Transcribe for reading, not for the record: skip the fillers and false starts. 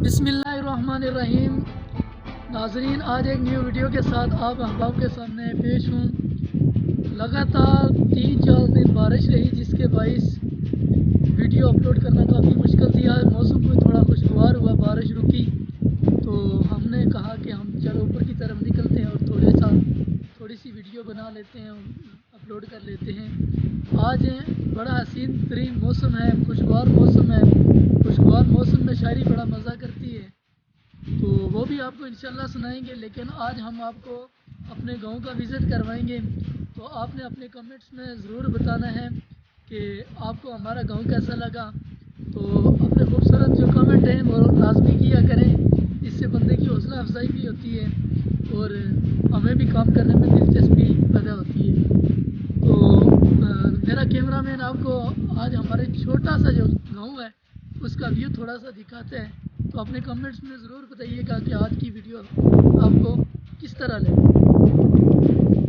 बिस्मिल्लाहिर्रहमानिर्रहीम। नाजरीन, आज एक न्यू वीडियो के साथ आप अहबाब के सामने पेश हूँ। लगातार 3-4 दिन बारिश रही, जिसके बाइस वीडियो अपलोड करना काफ़ी मुश्किल थी। आज मौसम को थोड़ा खुशगवार हुआ, बारिश रुकी तो हमने कहा कि हम चलो ऊपर की तरफ निकलते हैं और थोड़ी सी वीडियो बना लेते हैं, अपलोड कर लेते हैं। आज बड़ा हसीन तरीन मौसम है, खुशगवार मौसम है। खुशगवार मौसम में शायरी बड़ा मज़ा करती है, तो वो भी आपको इंशाल्लाह सुनाएंगे। लेकिन आज हम आपको अपने गांव का विज़िट करवाएंगे, तो आपने अपने कमेंट्स में ज़रूर बताना है कि आपको हमारा गांव कैसा लगा। तो अपने खूबसूरत जो कमेंट हैं वो लाजमी किया करें, इससे बंदे की हौसला अफजाई भी होती है और हमें भी काम करने में दिलचस्पी पैदा होती है। तो मेरा कैमरामैन आपको आज हमारे छोटा सा जो गांव है उसका व्यू थोड़ा सा दिखाते हैं। तो अपने कमेंट्स में ज़रूर बताइएगा कि आज की वीडियो आपको किस तरह लगी।